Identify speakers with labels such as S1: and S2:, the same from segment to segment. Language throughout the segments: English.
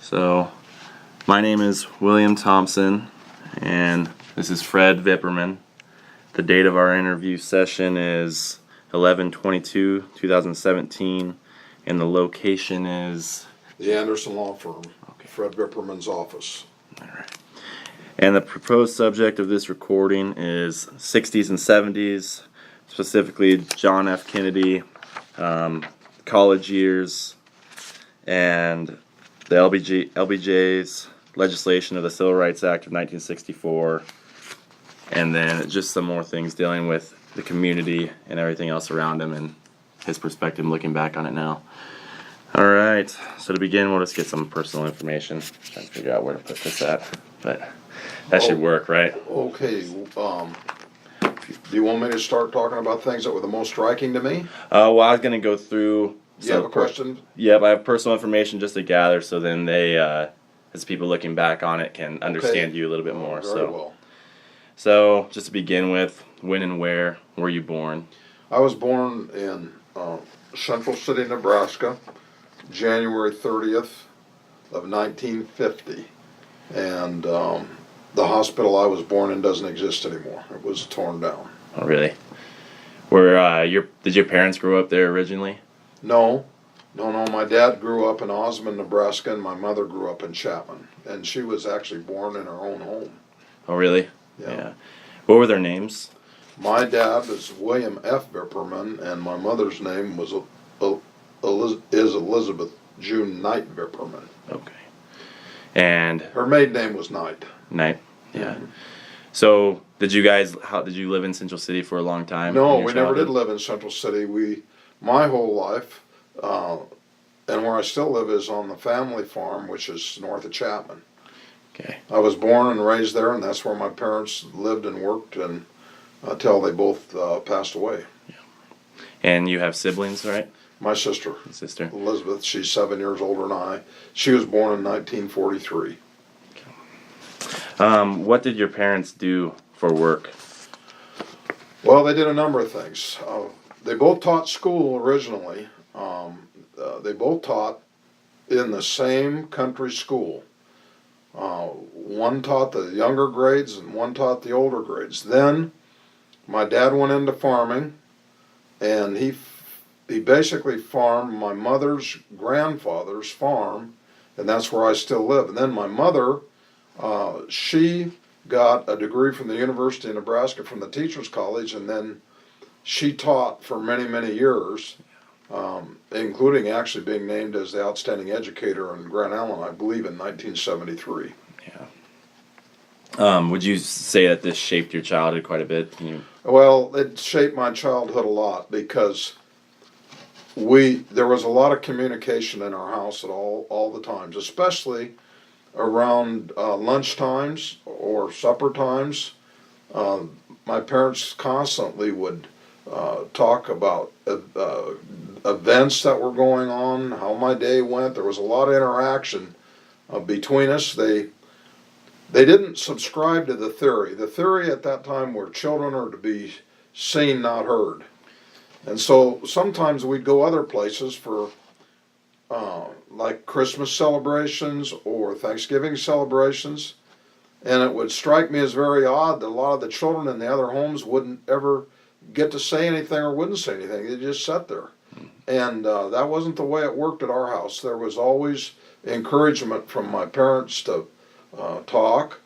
S1: So, my name is William Thompson, and this is Fred Vipperman. The date of our interview session is 11/22/2017, and the location is
S2: the Anderson Law Firm, Fred Vipperman's office.
S1: all right. And the proposed subject of this recording is 60s and 70s, specifically John F. Kennedy, college years, and the LBJ's legislation of the Civil Rights Act of 1964, and then just some more things dealing with the community and everything else around him and his perspective looking back on it now. All right, so to begin, we'll just get some personal information. Trying to figure out where to put this at, but that should work, right?
S2: Okay, do you want me to start talking about things that were the most striking to me?
S1: Well, I was going to go through...
S2: You have a question?
S1: Yep, I have personal information just to gather, so then they, as people looking back on it, can understand you a little bit more.
S2: Very well.
S1: So, just to begin with, when and where were you born?
S2: I was born in Central City, Nebraska, January 30th of 1950. And the hospital I was born in doesn't exist anymore. It was torn down.
S1: Oh, really? Did your parents grow up there originally?
S2: No. My dad grew up in Osmond, Nebraska, and my mother grew up in Chapman. And she was actually born in her own home.
S1: Oh, really?
S2: Yeah.
S1: What were their names?
S2: My dad is William F. Vipperman, and my mother's name was Elizabeth June Knight Vipperman.
S1: Okay. And
S2: her maiden name was Knight.
S1: Knight. Yeah. So, did you live in Central City for a long time?
S2: No, we never did live in Central City. My whole life, and where I still live is on the family farm, which is north of Chapman.
S1: Okay.
S2: I was born and raised there, and that's where my parents lived and worked until they both passed away.
S1: Yeah. And you have siblings, right?
S2: My sister. Elizabeth, she's 7 years older than I. She was born in 1943.
S1: Okay. What did your parents do for work?
S2: Well, they did a number of things. They both taught school originally. They both taught in the same country school. One taught the younger grades and one taught the older grades. Then my dad went into farming, and he basically farmed my mother's grandfather's farm, and that's where I still live. And then my mother, she got a degree from the University of Nebraska from the Teachers College, and then she taught for many, many years, including actually being named as the outstanding educator in Grand Island, I believe, in 1973.
S1: Yeah. Would you say that this shaped your childhood quite a bit?
S2: Well, it shaped my childhood a lot because there was a lot of communication in our house at all the times, especially around lunch times or supper times. My parents constantly would talk about events that were going on, how my day went. There was a lot of interaction between us. They didn't subscribe to the theory. The theory at that time were children are to be seen, not heard. And so sometimes we'd go other places for like Christmas celebrations or Thanksgiving celebrations, and it would strike me as very odd that a lot of the children in the other homes wouldn't ever get to say anything or wouldn't say anything. They just sat there. And that wasn't the way it worked at our house. There was always encouragement from my parents to talk,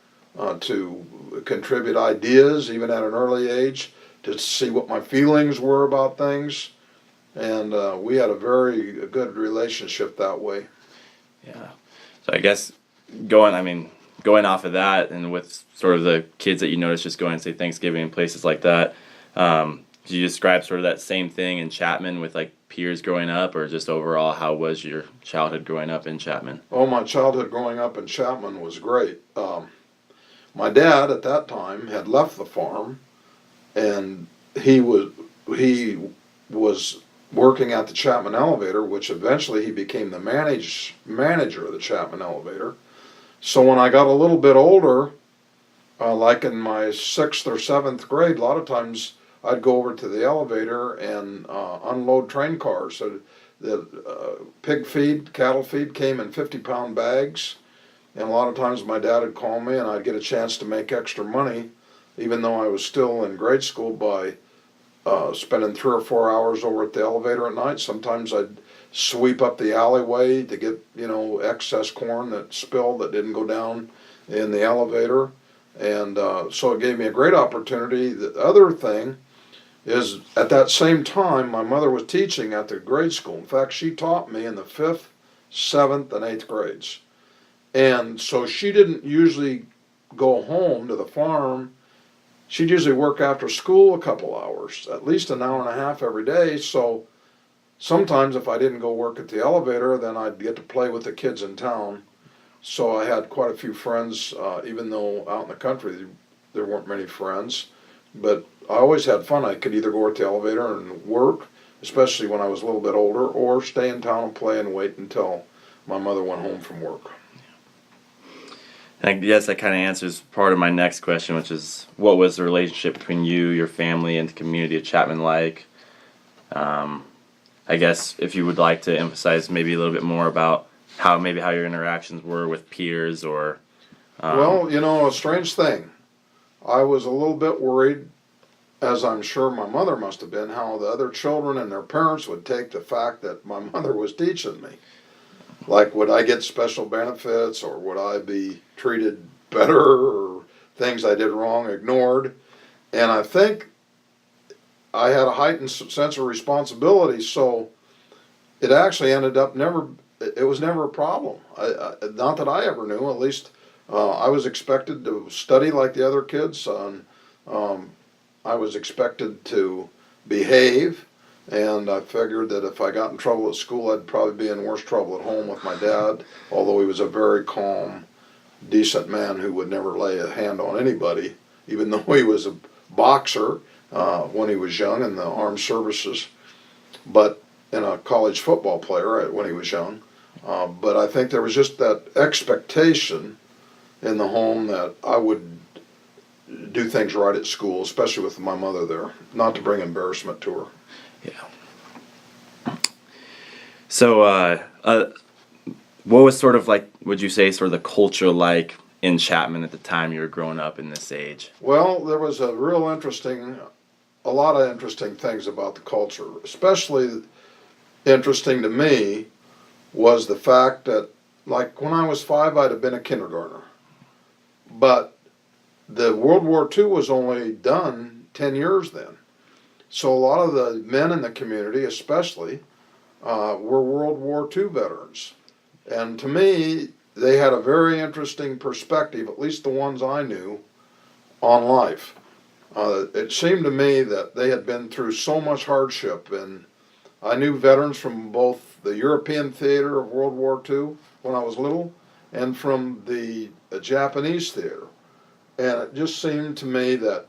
S2: to contribute ideas, even at an early age, to see what my feelings were about things. And we had a very good relationship that way.
S1: Yeah. So I guess going off of that, and with sort of the kids that you notice just going, say, Thanksgiving and places like that, do you describe sort of that same thing in Chapman with like peers growing up, or just overall, how was your childhood growing up in Chapman?
S2: Oh, my childhood growing up in Chapman was great. My dad at that time had left the farm, and he was working at the Chapman Elevator, which eventually he became the manager of the Chapman Elevator. So when I got a little bit older, like in my 6th or 7th grade, a lot of times I'd go over to the elevator and unload train cars. So pig feed, cattle feed came in 50-pound bags. And a lot of times my dad would call me and I'd get a chance to make extra money, even though I was still in grade school, by spending 3 or 4 hours over at the elevator at night. Sometimes I'd sweep up the alleyway to get, excess corn that spilled that didn't go down in the elevator. And so it gave me a great opportunity. The other thing is, at that same time, my mother was teaching at the grade school. In fact, she taught me in the 5th, 7th, and 8th grades. And so she didn't usually go home to the farm. She'd usually work after school a couple hours, at least an hour and a half every day. So sometimes if I didn't go work at the elevator, then I'd get to play with the kids in town. So I had quite a few friends, even though out in the country there weren't many friends. But I always had fun. I could either go at the elevator and work, especially when I was a little bit older, or stay in town and play and wait until my mother went home from work.
S1: I guess that kind of answers part of my next question, which is, what was the relationship between you, your family, and the community of Chapman like? I guess if you would like to emphasize maybe a little bit more about how your interactions were with peers, or...
S2: Well, a strange thing. I was a little bit worried, as I'm sure my mother must have been, how the other children and their parents would take the fact that my mother was teaching me. Like, would I get special benefits, or would I be treated better, or things I did wrong ignored? And I think I had a heightened sense of responsibility, so it actually ended up it was never a problem. Not that I ever knew, at least I was expected to study like the other kids. I was expected to behave. And I figured that if I got in trouble at school, I'd probably be in worse trouble at home with my dad, although he was a very calm, decent man who would never lay a hand on anybody, even though he was a boxer when he was young in the armed services, and a college football player when he was young. But I think there was just that expectation in the home that I would do things right at school, especially with my mother there, not to bring embarrassment to her.
S1: Yeah. So, what was sort of like, would you say, sort of the culture like in Chapman at the time you were growing up in this age?
S2: Well, there was a lot of interesting things about the culture. Especially interesting to me was the fact that, like, when I was 5, I'd have been a kindergartner. But the World War II was only done 10 years then. So a lot of the men in the community, especially, were World War II veterans. And to me, they had a very interesting perspective, at least the ones I knew, on life. It seemed to me that they had been through so much hardship, and I knew veterans from both the European theater of World War II when I was little, and from the Japanese theater. And it just seemed to me that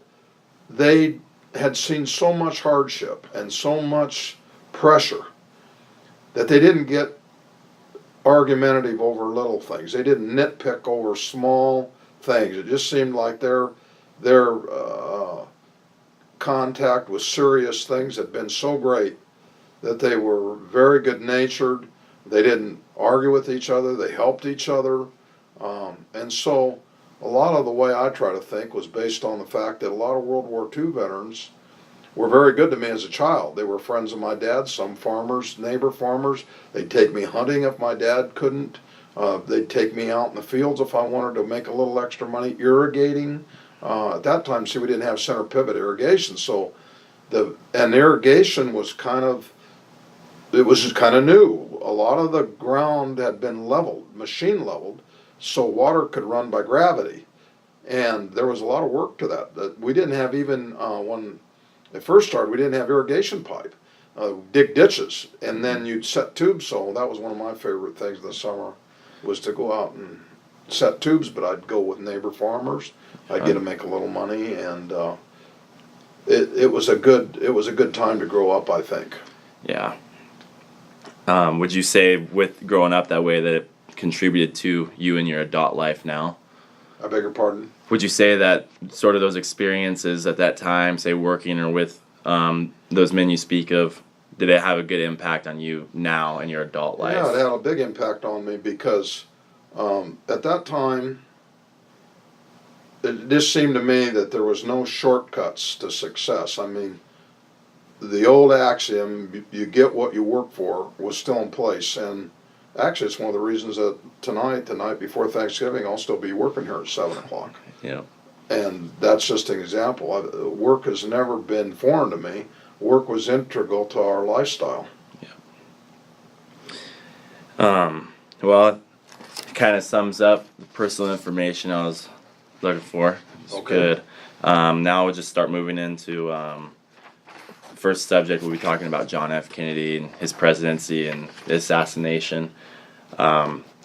S2: they had seen so much hardship and so much pressure that they didn't get argumentative over little things. They didn't nitpick over small things. It just seemed like their contact with serious things had been so great that they were very good-natured. They didn't argue with each other. They helped each other. And so a lot of the way I try to think was based on the fact that a lot of World War II veterans were very good to me as a child. They were friends of my dad, some farmers, neighbor farmers. They'd take me hunting if my dad couldn't. They'd take me out in the fields if I wanted to make a little extra money irrigating. At that time, see, we didn't have center pivot irrigation, so irrigation was kind of new. A lot of the ground had been leveled, machine leveled, so water could run by gravity. And there was a lot of work to that. We didn't have even, when it first started, we didn't have irrigation pipe. Dig ditches, and then you'd set tubes. So that was one of my favorite things in the summer, was to go out and set tubes, but I'd go with neighbor farmers. I'd get to make a little money, and it was a good time to grow up, I think.
S1: Yeah. Would you say, with growing up that way, that it contributed to you in your adult life now?
S2: I beg your pardon?
S1: Would you say that sort of those experiences at that time, say working or with those men you speak of, did it have a good impact on you now in your adult life?
S2: Yeah, it had a big impact on me because at that time, it just seemed to me that there was no shortcuts to success. I mean, the old axiom, you get what you work for, was still in place. And actually, it's one of the reasons that tonight, the night before Thanksgiving, I'll still be working here at 7 o'clock.
S1: Yeah.
S2: And that's just an example. Work has never been foreign to me. Work was integral to our lifestyle.
S1: Well, it kind of sums up the personal information I was looking for. It's
S2: Okay.
S1: good. Now we'll just start moving into first subject. We'll be talking about John F. Kennedy and his presidency and the assassination.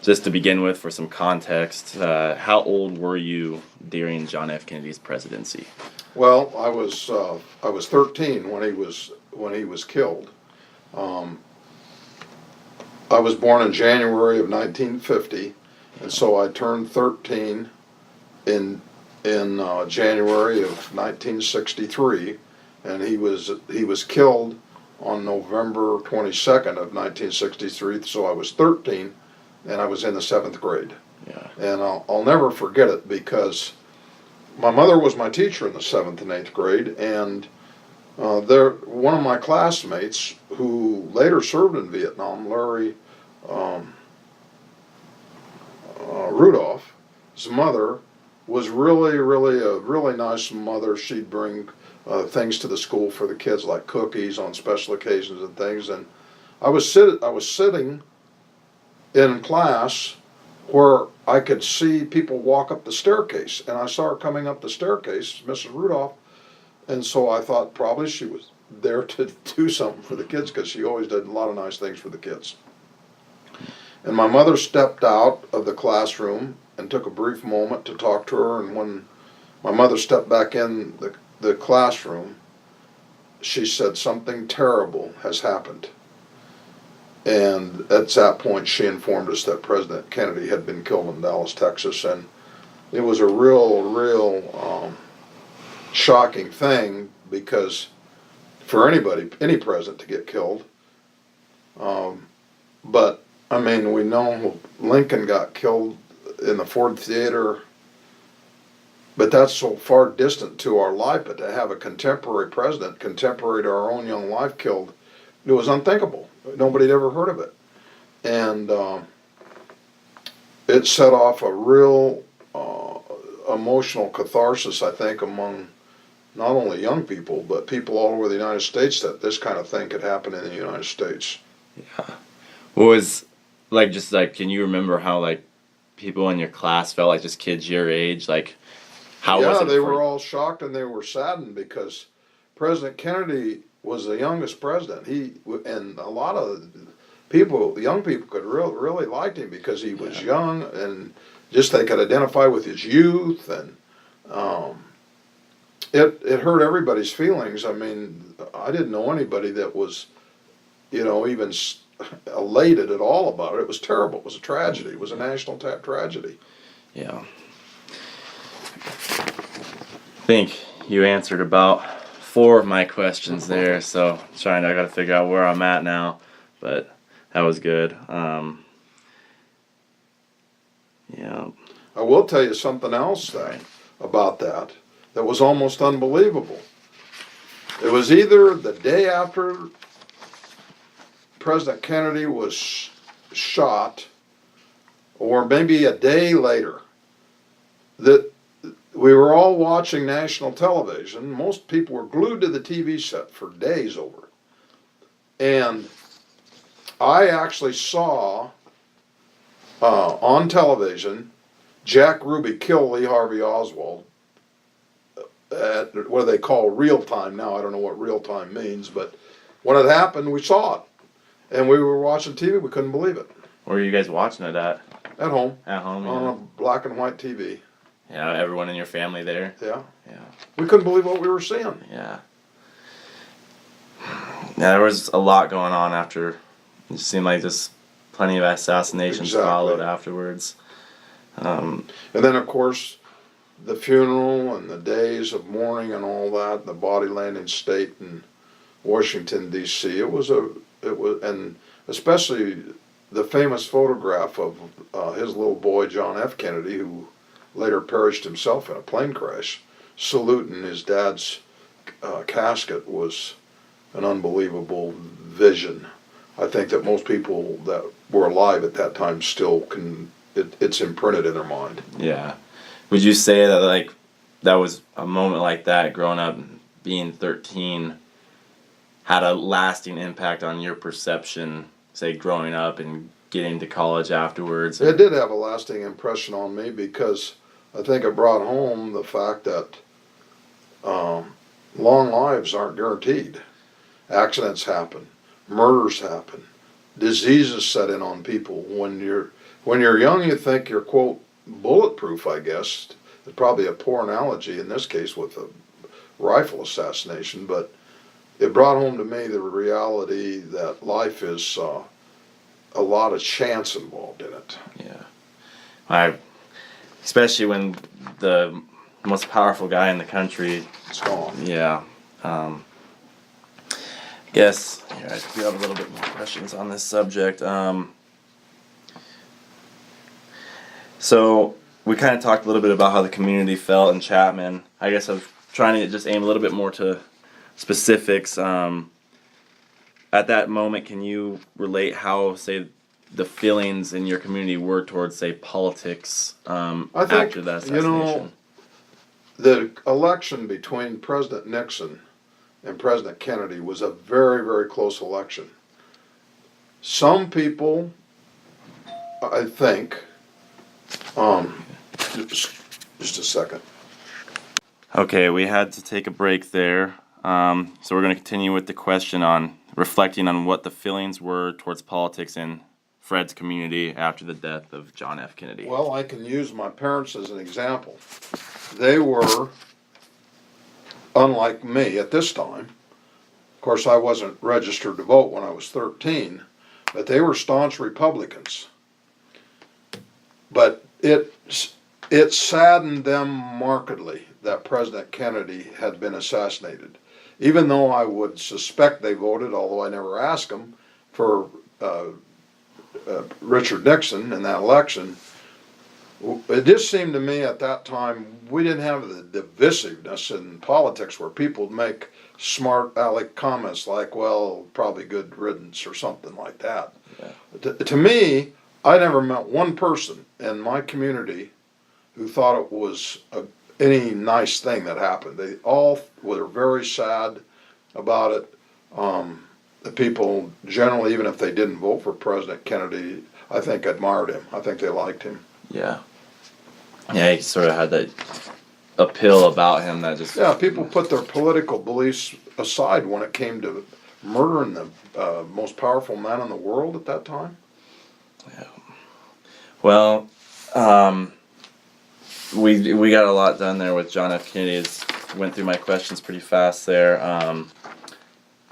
S1: Just to begin with, for some context, how old were you during John F. Kennedy's presidency?
S2: Well, I was 13 when he was killed. I was born in January of 1950, and so I turned 13 in January of 1963, and he was killed on November 22nd of 1963. So I was 13, and I was in the 7th grade.
S1: Yeah.
S2: And I'll never forget it because my mother was my teacher in the 7th and 8th grade, and one of my classmates who later served in Vietnam, Larry Rudolph, his mother was really a really nice mother. She'd bring things to the school for the kids, like cookies on special occasions and things. And I was sitting in class where I could see people walk up the staircase, and I saw her coming up the staircase, Mrs. Rudolph, and so I thought probably she was there to do something for the kids, because she always did a lot of nice things for the kids. And my mother stepped out of the classroom and took a brief moment to talk to her, and when my mother stepped back in the classroom, she said, "Something terrible has happened." And at that point, she informed us that President Kennedy had been killed in Dallas, Texas, and it was a real shocking thing, because for any president to get killed. But I mean, we know Lincoln got killed in the Ford Theater, but that's so far distant to our life. But to have a contemporary president, contemporary to our own young life, killed, it was unthinkable. Nobody had ever heard of it. And it set off a real emotional catharsis, I think, among not only young people, but people all over the United States, that this kind of thing could happen in the United States.
S1: Yeah. What was, can you remember how, people in your class felt, just kids your age? How was it?
S2: Yeah, they were all shocked and they were saddened, because President Kennedy was the youngest president. And a lot of people, young people, could really liked him because he was young, and just they could identify with his youth, and it hurt everybody's feelings. I mean, I didn't know anybody that was, even elated at all about it. It was terrible. It was a tragedy. It was a national tragedy.
S1: Yeah. I think you answered about 4 of my questions there, so I got to figure out where I'm at now, but that was good. Yeah.
S2: I will tell you something else about that was almost unbelievable. It was either the day after President Kennedy was shot, or maybe a day later, that we were all watching national television. Most people were glued to the TV set for days over it. And I actually saw on television Jack Ruby kill Lee Harvey Oswald at what they call real time now. I don't know what real time means, but when it happened, we saw it. And we were watching TV. We couldn't believe it.
S1: Where were you guys watching it at?
S2: At home.
S1: At home,
S2: on a black and white TV.
S1: Yeah, everyone in your family there?
S2: Yeah.
S1: Yeah.
S2: We couldn't believe what we were seeing.
S1: Yeah. Yeah, there was a lot going on after. It seemed like just plenty of assassinations followed afterwards.
S2: And then, of course, the funeral and the days of mourning and all that, the body laying in state, and Washington D.C. And especially the famous photograph of his little boy John F. Kennedy, who later perished himself in a plane crash, saluting his dad's casket, was an unbelievable vision. I think that most people that were alive at that time still it's imprinted in their mind.
S1: Yeah. Would you say that, like, that was a moment like that, growing up, being 13, had a lasting impact on your perception, say, growing up and getting to college afterwards?
S2: It did have a lasting impression on me, because I think it brought home the fact that long lives aren't guaranteed. Accidents happen, murders happen, diseases set in on people. When you're young, you think you're, quote, bulletproof, I guess. It's probably a poor analogy in this case with a rifle assassination, but it brought home to me the reality that life is a lot of chance involved in it.
S1: Yeah. Especially when the most powerful guy in the country
S2: It's gone.
S1: Yeah. I guess here, I do have a little bit more questions on this subject. So we kind of talked a little bit about how the community felt in Chapman. I guess I was trying to just aim a little bit more to specifics. At that moment, can you relate how, say, the feelings in your community were towards, say, politics
S2: I think,
S1: after that assassination?
S2: The election between President Nixon and President Kennedy was a very, very close election. Some people, I think, just a second.
S1: Okay, we had to take a break there. So we're going to continue with the question on reflecting on what the feelings were towards politics in Fred's community after the death of John F. Kennedy.
S2: Well, I can use my parents as an example. They were, unlike me at this time, of course I wasn't registered to vote when I was 13, but they were staunch Republicans. But it saddened them markedly that President Kennedy had been assassinated. Even though I would suspect they voted, although I never asked them, for Richard Nixon in that election, it just seemed to me at that time we didn't have the divisiveness in politics where people would make smart aleck comments like, well, probably good riddance or something like that. Yeah. To me, I never met one person in my community who thought it was any nice thing that happened. They all were very sad about it. The people generally, even if they didn't vote for President Kennedy, I think admired him. I think they liked him.
S1: Yeah. Yeah, he sort of had that appeal about him that just...
S2: Yeah, people put their political beliefs aside when it came to murdering the most powerful man in the world at that time.
S1: Yeah. Well, we got a lot done there with John F. Kennedy. Went through my questions pretty fast there.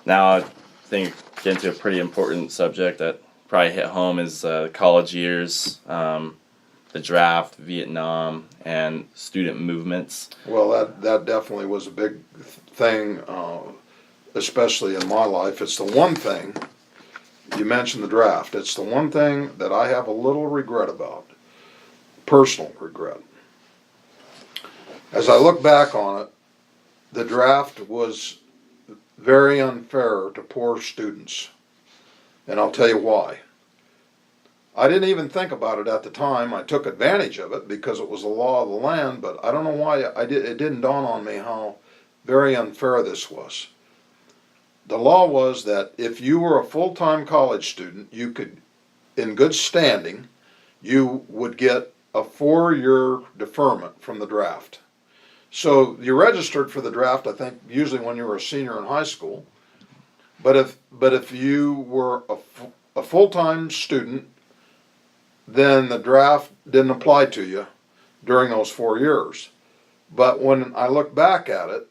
S1: Now I think get into a pretty important subject that probably hit home is college years, the draft, Vietnam, and student movements.
S2: Well, that definitely was a big thing, especially in my life. It's the one thing, you mentioned the draft, it's the one thing that I have a little regret about, personal regret. As I look back on it, the draft was very unfair to poor students, and I'll tell you why. I didn't even think about it at the time. I took advantage of it because it was the law of the land, but I don't know why it didn't dawn on me how very unfair this was. The law was that if you were a full-time college student, you could, in good standing, you would get a 4-year deferment from the draft. So you registered for the draft, I think, usually when you were a senior in high school. But if you were a full-time student, then the draft didn't apply to you during those 4 years. But when I look back at it,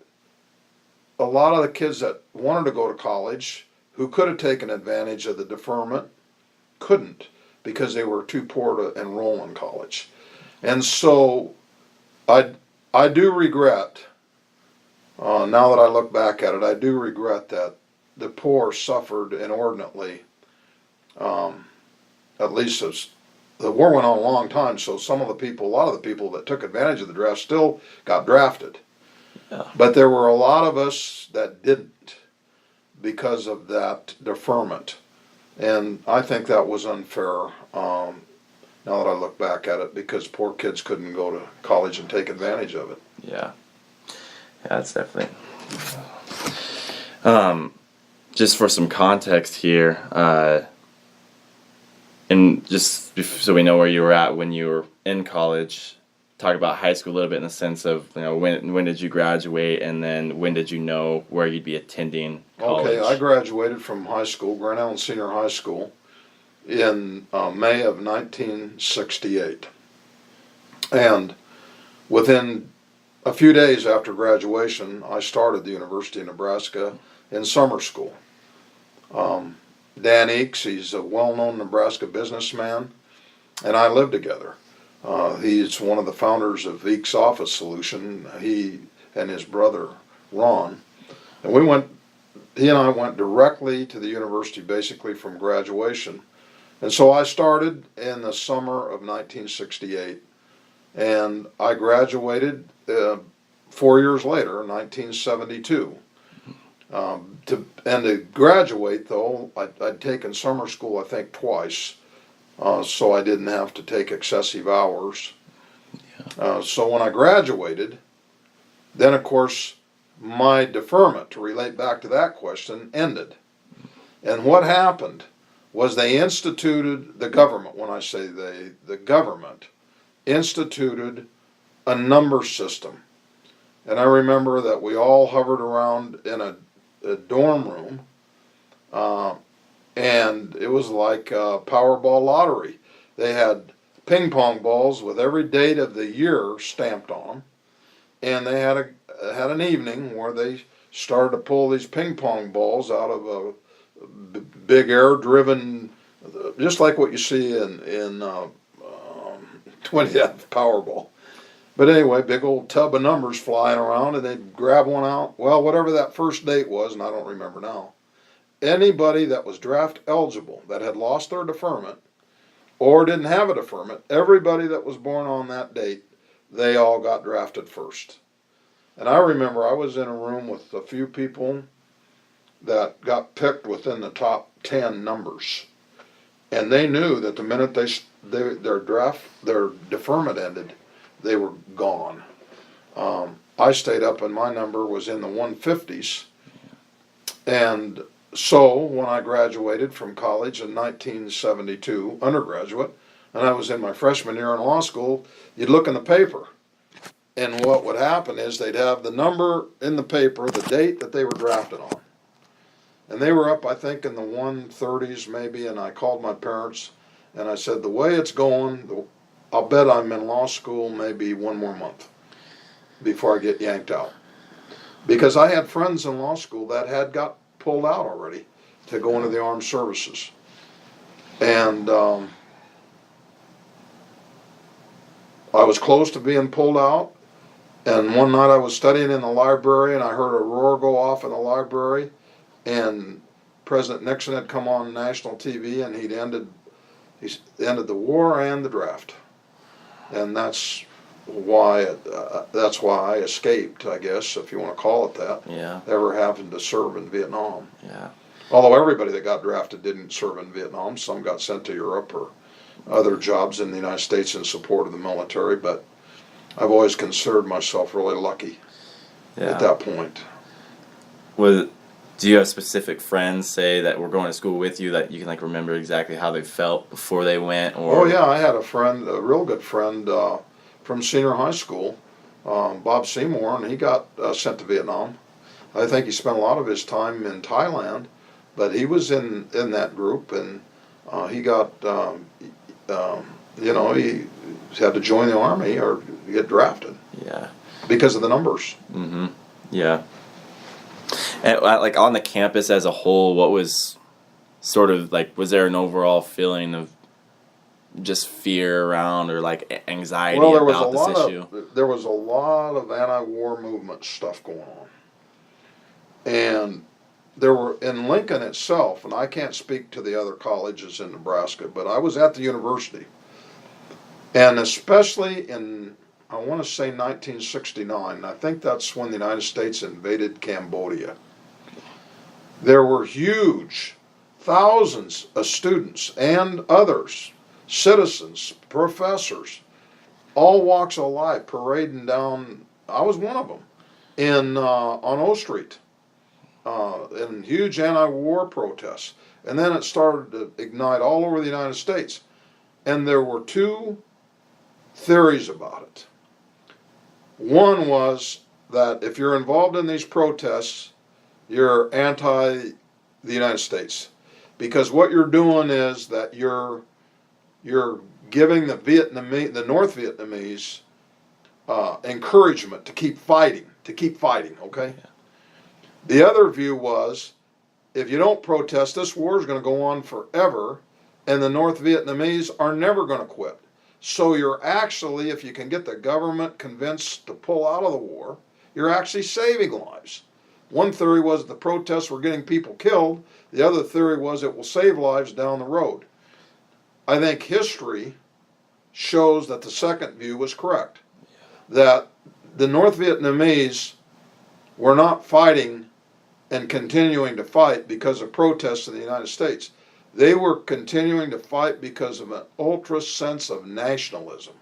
S2: a lot of the kids that wanted to go to college, who could have taken advantage of the deferment, couldn't because they were too poor to enroll in college. And so I do regret, now that I look back at it, I do regret that the poor suffered inordinately. At least as the war went on a long time, so a lot of the people that took advantage of the draft still got drafted.
S1: Yeah.
S2: But there were a lot of us that didn't because of that deferment. And I think that was unfair, now that I look back at it, because poor kids couldn't go to college and take advantage of it.
S1: Yeah. Yeah, that's definitely. Just for some context here, and just so we know where you were at when you were in college, talk about high school a little bit in the sense of, when did you graduate, and then when did you know where you'd be attending college?
S2: Okay, I graduated from high school, Grand Island Senior High School, in May of 1968. And within a few days after graduation, I started the University of Nebraska in summer school. Dan Eakes, he's a well-known Nebraska businessman, and I lived together. He's one of the founders of Eakes Office Solution, he and his brother, Ron. And he and I went directly to the university basically from graduation. And so I started in the summer of 1968, and I graduated 4 years later, 1972. To graduate, though, I'd taken summer school, I think, twice, so I didn't have to take excessive hours. Yeah. So when I graduated, then, of course, my deferment, to relate back to that question, ended. And what happened was the government, when I say the government, instituted a number system. And I remember that we all hovered around in a dorm room, and it was like a Powerball lottery. They had ping pong balls with every date of the year stamped on them, and they had an evening where they started to pull these ping pong balls out of a big air-driven, just like what you see in 20th Powerball. But anyway, big old tub of numbers flying around, and they'd grab one out. Well, whatever that first date was, and I don't remember now, anybody that was draft eligible that had lost their deferment or didn't have a deferment, everybody that was born on that date, they all got drafted first. And I remember I was in a room with a few people that got picked within the top 10 numbers. And they knew that the minute their deferment ended, they were gone. I stayed up, and my number was in the 150s. And so when I graduated from college in 1972, undergraduate, and I was in my freshman year in law school, you'd look in the paper. And what would happen is they'd have the number in the paper, the date that they were drafted on. And they were up, I think, in the 130s maybe, and I called my parents, and I said, the way it's going, I'll bet I'm in law school maybe one more month before I get yanked out. Because I had friends in law school that had got pulled out already to go into the armed services. And I was close to being pulled out. And one night I was studying in the library, and I heard a roar go off in the library. And President Nixon had come on national TV, and he ended the war and the draft. And that's why I escaped, I guess, if you want to call it that.
S1: Yeah.
S2: Ever having to serve in Vietnam.
S1: Yeah.
S2: Although everybody that got drafted didn't serve in Vietnam. Some got sent to Europe or other jobs in the United States in support of the military. But I've always considered myself really lucky at that point.
S1: Do you have specific friends, say, that were going to school with you that you can remember exactly how they felt before they went? Or?
S2: Oh yeah, I had a real good friend from senior high school, Bob Seymour, and he got sent to Vietnam. I think he spent a lot of his time in Thailand, but he was in that group, and he got, he had to join the Army or get drafted.
S1: Yeah.
S2: Because of the numbers.
S1: Mm-hmm. Yeah. And on the campus as a whole, what was sort of was there an overall feeling of just fear around or anxiety about this issue?
S2: There was a lot of anti-war movement stuff going on. And there were, in Lincoln itself, and I can't speak to the other colleges in Nebraska, but I was at the university. And especially in, I want to say 1969, I think that's when the United States invaded Cambodia. There were huge, thousands of students and others, citizens, professors, all walks of life parading down, I was one of them, on O Street, in huge anti-war protests. And then it started to ignite all over the United States. And there were two theories about it. One was that if you're involved in these protests, you're anti the United States, because what you're doing is that you're giving the North Vietnamese encouragement to keep fighting, okay? Yeah. The other view was, if you don't protest, this war is going to go on forever, and the North Vietnamese are never going to quit. So you're actually, if you can get the government convinced to pull out of the war, you're actually saving lives. One theory was the protests were getting people killed. The other theory was it will save lives down the road. I think history shows that the second view was correct. That the North Vietnamese were not fighting and continuing to fight because of protests in the United States. They were continuing to fight because of an ultra sense of nationalism,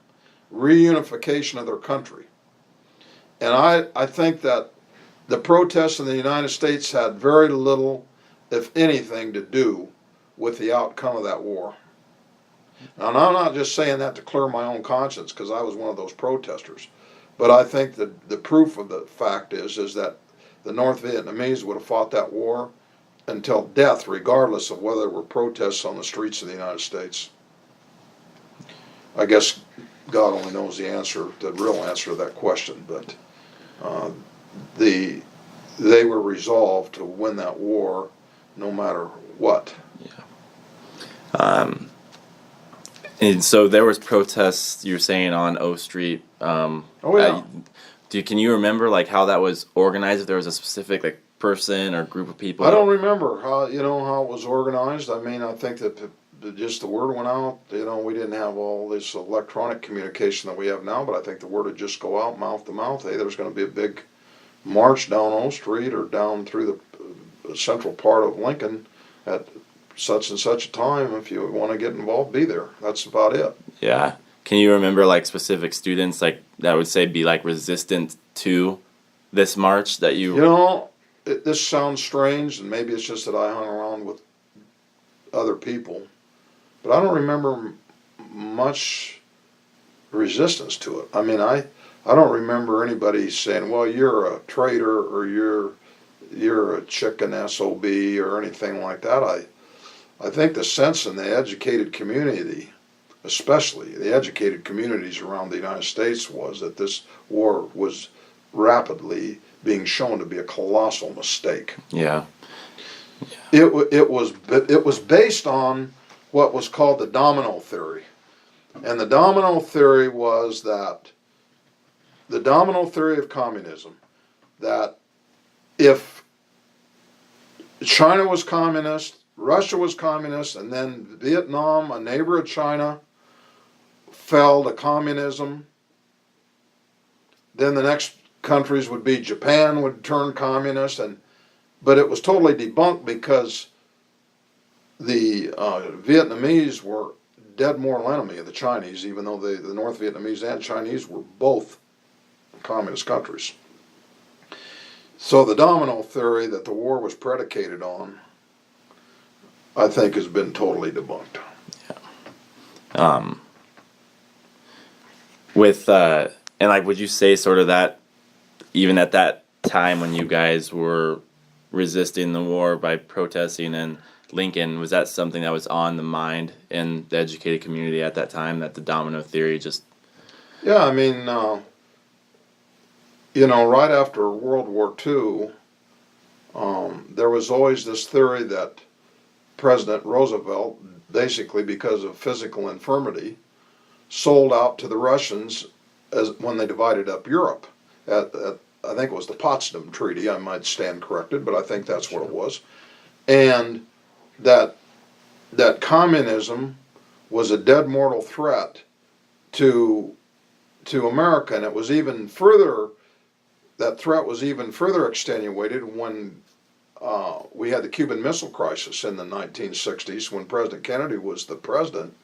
S2: reunification of their country. And I think that the protests in the United States had very little, if anything, to do with the outcome of that war. Now, and I'm not just saying that to clear my own conscience, because I was one of those protesters, but I think that the proof of the fact is that the North Vietnamese would have fought that war until death, regardless of whether there were protests on the streets of the United States. I guess God only knows the answer, the real answer to that question, but they were resolved to win that war no matter what.
S1: Yeah. And so there was protests, you're saying, on O Street.
S2: Oh yeah.
S1: Can you remember like how that was organized? If there was a specific like person or group of people?
S2: I don't remember how it was organized. I mean, I think that just the word went out. We didn't have all this electronic communication that we have now, but I think the word would just go out mouth to mouth. Hey, there's going to be a big march down O Street or down through the central part of Lincoln at such and such a time. If you want to get involved, be there. That's about it.
S1: Yeah. Can you remember like specific students like that would say be like resistant to this march that you?
S2: This sounds strange, and maybe it's just that I hung around with other people, but I don't remember much resistance to it. I mean, I don't remember anybody saying, "Well, you're a traitor," or "You're a chicken SOB," or anything like that. I think the sense in the educated community, especially the educated communities around the United States, was that this war was rapidly being shown to be a colossal mistake.
S1: Yeah.
S2: It was based on what was called the domino theory. And the domino theory was that the domino theory of communism, that if China was communist, Russia was communist, and then Vietnam, a neighbor of China, fell to communism, then the next countries would be Japan would turn communist, but it was totally debunked because the Vietnamese were dead mortal enemy of the Chinese, even though the North Vietnamese and Chinese were both communist countries. So the domino theory that the war was predicated on, I think, has been totally debunked.
S1: Yeah. And like, would you say sort of that, even at that time when you guys were resisting the war by protesting in Lincoln, was that something that was on the mind in the educated community at that time, that the domino theory just...
S2: Yeah, I mean, right after World War II, there was always this theory that President Roosevelt, basically because of physical infirmity, sold out to the Russians when they divided up Europe. I think it was the Potsdam Treaty. I might stand corrected, but I think that's what it was. And that communism was a dead mortal threat to America, and it was even further. That threat was even further extenuated when we had the Cuban Missile Crisis in the 1960s, when President Kennedy was the president,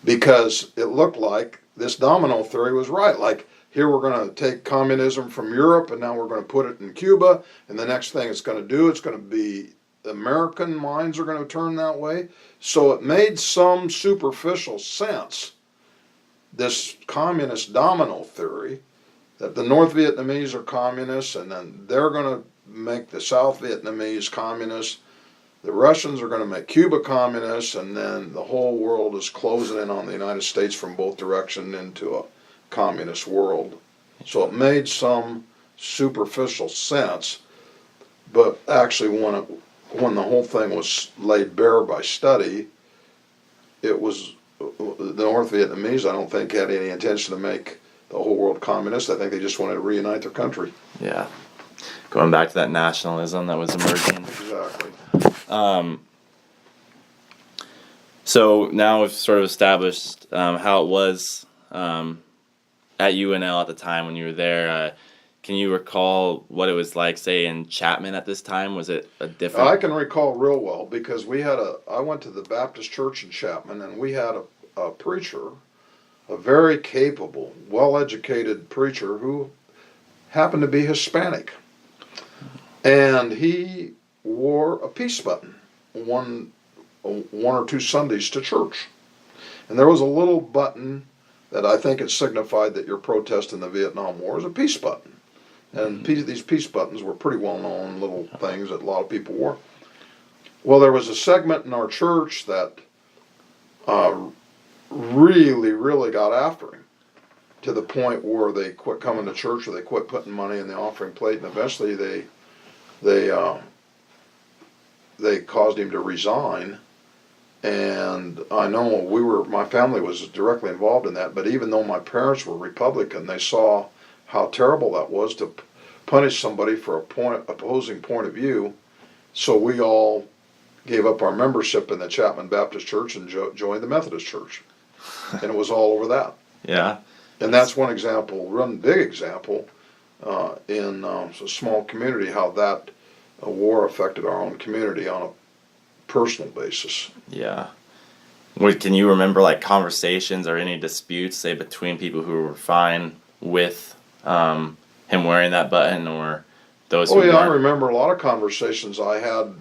S2: because it looked like this domino theory was right. Like, here we're going to take communism from Europe, and now we're going to put it in Cuba, and the next thing it's going to do, it's going to be American minds are going to turn that way. So it made some superficial sense, this communist domino theory, that the North Vietnamese are communists, and then they're going to make the South Vietnamese communists. The Russians are going to make Cuba communists, and then the whole world is closing in on the United States from both directions into a communist world. So it made some superficial sense, but actually when the whole thing was laid bare by study, it was the North Vietnamese, I don't think, had any intention to make the whole world communist. I think they just wanted to reunite their country.
S1: Yeah. Going back to that nationalism that was emerging.
S2: Exactly.
S1: So now we've sort of established how it was at UNL at the time when you were there. Can you recall what it was like, say, in Chapman at this time? Was it a different...
S2: I can recall real well, because I went to the Baptist church in Chapman, and we had a preacher, a very capable, well-educated preacher who happened to be Hispanic. And he wore a peace button one or two Sundays to church. And there was a little button that I think it signified that your protest in the Vietnam War is a peace button. And these peace buttons were pretty well-known little things that a lot of people wore. Well, there was a segment in our church that really got after him, to the point where they quit coming to church, or they quit putting money in the offering plate, and eventually they caused him to resign. And I know my family was directly involved in that, but even though my parents were Republican, they saw how terrible that was to punish somebody for opposing point of view. So we all gave up our membership in the Chapman Baptist Church and joined the Methodist Church. And it was all over that.
S1: Yeah.
S2: And that's one example, one big example, in a small community, how that war affected our own community on a personal basis.
S1: Yeah. Can you remember like conversations or any disputes, say, between people who were fine with him wearing that button, or those who weren't?
S2: I remember a lot of conversations. I had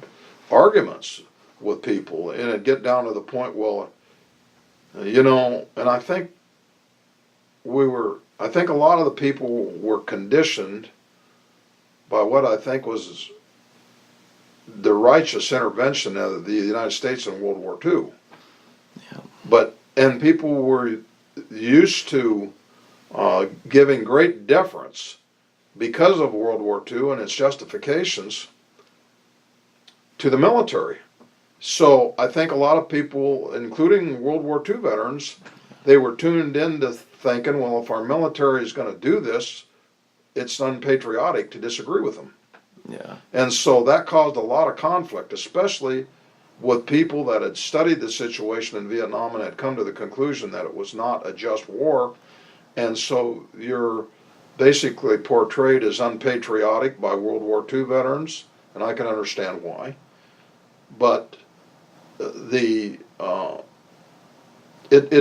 S2: arguments with people, and it'd get down to the point, well, and I think a lot of the people were conditioned by what I think was the righteous intervention of the United States in World War II. Yeah. And people were used to giving great deference because of World War II and its justifications to the military. So I think a lot of people, including World War II veterans, they were tuned into thinking, well, if our military is going to do this, it's unpatriotic to disagree with them.
S1: Yeah.
S2: And so that caused a lot of conflict, especially with people that had studied the situation in Vietnam and had come to the conclusion that it was not a just war. And so you're basically portrayed as unpatriotic by World War II veterans, and I can understand why. But it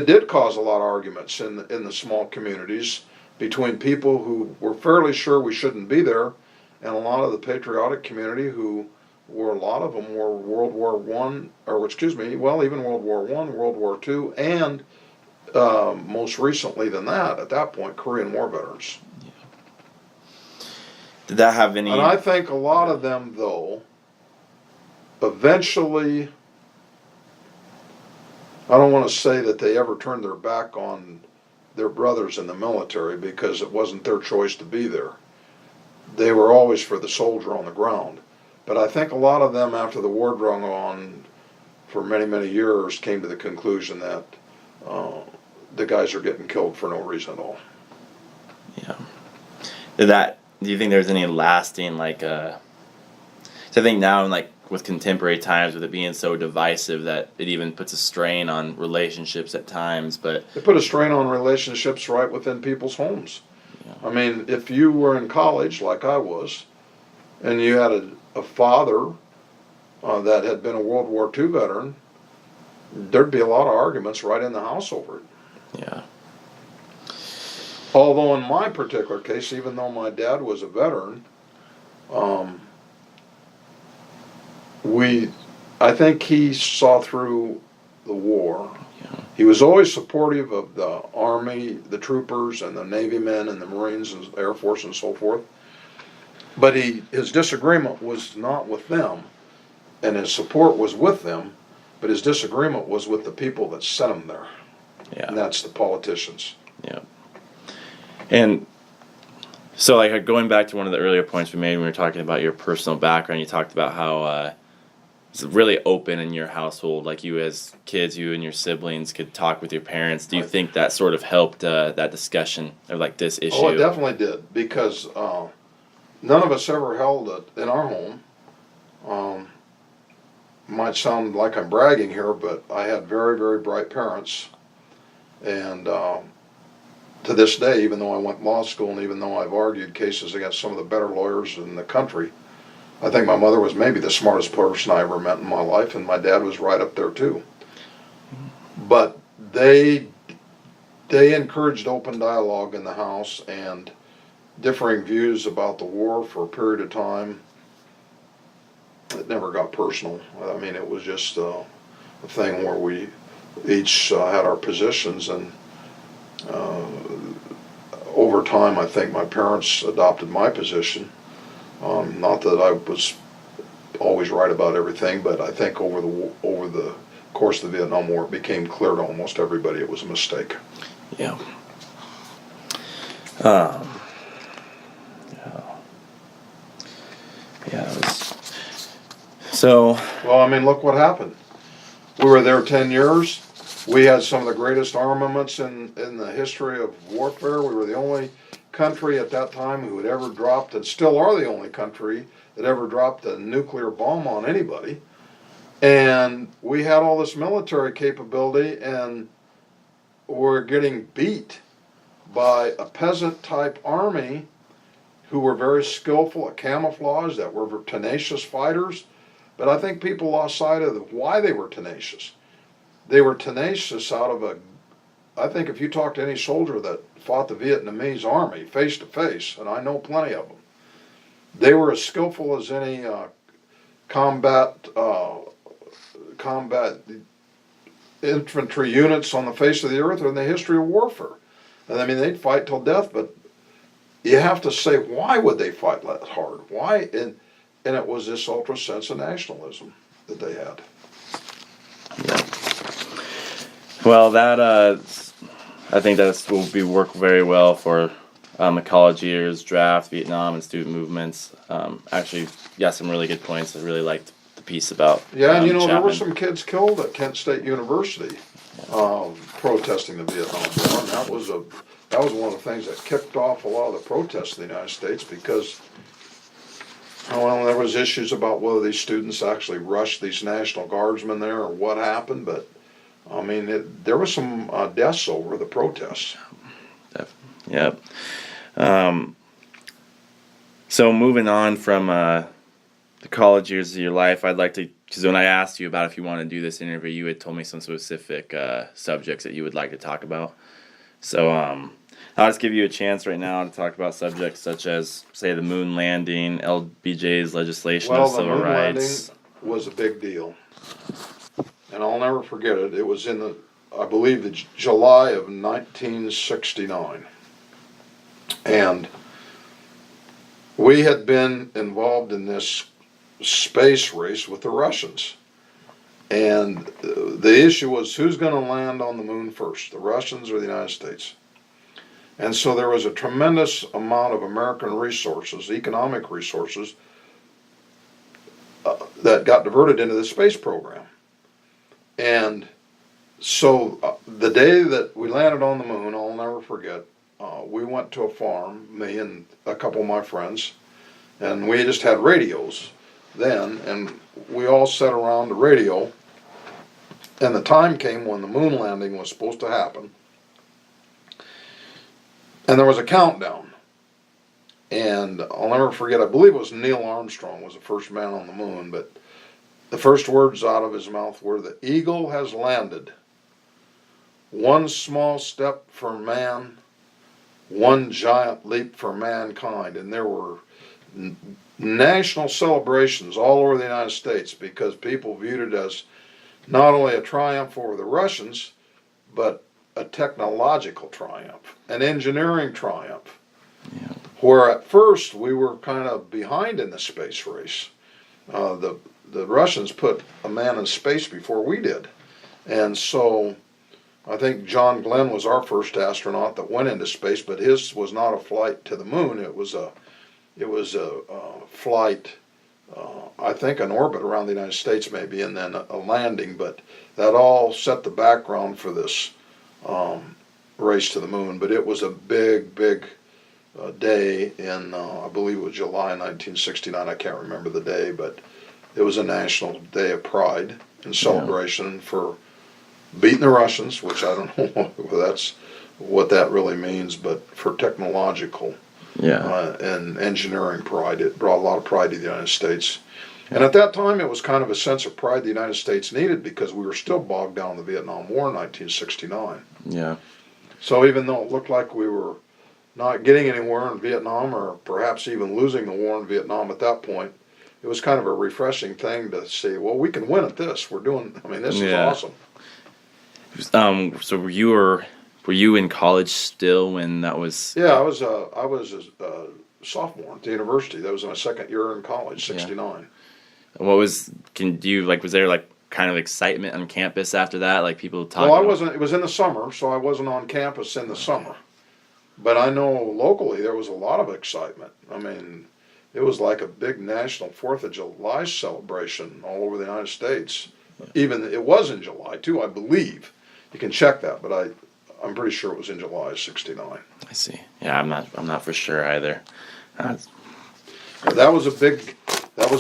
S2: did cause a lot of arguments in the small communities between people who were fairly sure we shouldn't be there, and a lot of the patriotic community who were, a lot of them were World War One, even World War One, World War II, and most recently than that, at that point, Korean War veterans.
S1: Yeah. Did that have any?
S2: And I think a lot of them, though, eventually, I don't want to say that they ever turned their back on their brothers in the military, because it wasn't their choice to be there. They were always for the soldier on the ground. But I think a lot of them, after the war drug on for many, many years, came to the conclusion that the guys are getting killed for no reason at all.
S1: Yeah. Did that do you think there's any lasting, like, so I think now, like, with contemporary times, with it being so divisive, that it even puts a strain on relationships at times, but...
S2: It put a strain on relationships right within people's homes.
S1: Yeah.
S2: I mean, if you were in college, like I was, and you had a father that had been a World War II veteran, there'd be a lot of arguments right in the house over it.
S1: Yeah.
S2: Although in my particular case, even though my dad was a veteran, I think he saw through the war.
S1: Yeah.
S2: He was always supportive of the Army, the troopers, and the Navy men, and the Marines, and Air Force, and so forth. But his disagreement was not with them, and his support was with them, but his disagreement was with the people that sent him there.
S1: Yeah.
S2: And that's the politicians.
S1: Yeah. And so, like, going back to one of the earlier points we made when we were talking about your personal background, you talked about how it's really open in your household. Like, you as kids, you and your siblings could talk with your parents. Do you think that sort of helped that discussion of, like, this issue?
S2: Oh, it definitely did, because none of us ever held it in our home. Might sound like I'm bragging here, but I had very, very bright parents. And to this day, even though I went to law school and even though I've argued cases against some of the better lawyers in the country, I think my mother was maybe the smartest person I ever met in my life, and my dad was right up there too. But they encouraged open dialogue in the house and differing views about the war for a period of time. It never got personal. I mean, it was just a thing where we each had our positions, and over time, I think my parents adopted my position. Not that I was always right about everything, but I think over the course of the Vietnam War, it became clear to almost everybody it was a mistake.
S1: Yeah. Yeah. It was... So.
S2: Well, I mean, look what happened. We were there 10 years. We had some of the greatest armaments in the history of warfare. We were the only country at that time who had ever dropped, and still are the only country that ever dropped a nuclear bomb on anybody. And we had all this military capability, and we're getting beat by a peasant-type army who were very skillful at camouflage, that were tenacious fighters. But I think people lost sight of why they were tenacious. They were tenacious out of I think if you talk to any soldier that fought the Vietnamese army face to face, and I know plenty of them, they were as skillful as any combat infantry units on the face of the earth or in the history of warfare. And I mean, they'd fight till death, but you have to say, why would they fight that hard? Why? And it was this ultra sense of nationalism that they had.
S1: Yeah. Well, that I think that will work very well for the college years, draft, Vietnam, and student movements. Actually, got some really good points. I really liked the piece about
S2: and you know,
S1: Chapman.
S2: there were some kids killed at Kent State University protesting the Vietnam War, and that was one of the things that kicked off a lot of the protests in the United States, because well, there was issues about whether these students actually rushed these National Guardsmen there or what happened, but I mean, there was some deaths over the protests.
S1: Yeah. So moving on from the college years of your life, I'd like to, because when I asked you about if you want to do this interview, you had told me some specific subjects that you would like to talk about. So I'll just give you a chance right now to talk about subjects such as, say, the moon landing, LBJ's legislation of civil rights.
S2: Well, the moon landing was a big deal. And I'll never forget it. It was in I believe, the July of 1969. And we had been involved in this space race with the Russians. And the issue was, who's going to land on the moon first, the Russians or the United States? And so there was a tremendous amount of American resources, economic resources, that got diverted into the space program. And so the day that we landed on the moon, I'll never forget, we went to a farm, me and a couple of my friends, and we just had radios then, and we all sat around the radio, and the time came when the moon landing was supposed to happen, and there was a countdown, and I'll never forget, I believe it was Neil Armstrong was the first man on the moon, but the first words out of his mouth were, "The eagle has landed. One small step for man, one giant leap for mankind." And there were national celebrations all over the United States because people viewed it as not only a triumph over the Russians, but a technological triumph, an engineering triumph.
S1: Yeah.
S2: Where at first we were kind of behind in the space race. The Russians put a man in space before we did. And so I think John Glenn was our first astronaut that went into space, but his was not a flight to the moon. It was a flight, I think an orbit around the United States maybe, and then a landing. But that all set the background for this race to the moon. But it was a big day in, I believe it was July 1969. I can't remember the day, but it was a national day of pride and celebration for beating the Russians, which I don't know that's what that really means, but for technological and engineering pride. It brought a lot of pride to the United States. And at that time, it was kind of a sense of pride the United States needed because we were still bogged down in the Vietnam War in 1969.
S1: Yeah.
S2: So even though it looked like we were not getting anywhere in Vietnam, or perhaps even losing the war in Vietnam at that point, it was kind of a refreshing thing to see, well, we can win at this. This is awesome.
S1: So were you in college still when that was?
S2: Yeah, I was a sophomore at the university. That was my second year in college, 69.
S1: Was there like kind of excitement on campus after that? Like people talking?
S2: Well, I wasn't. It was in the summer, so I wasn't on campus in the summer. But I know locally there was a lot of excitement. I mean, it was like a big national 4th of July celebration all over the United States. Even it was in July too, I believe. You can check that, but I'm pretty sure it was in July of '69.
S1: I see. Yeah, I'm not for sure either.
S2: That was a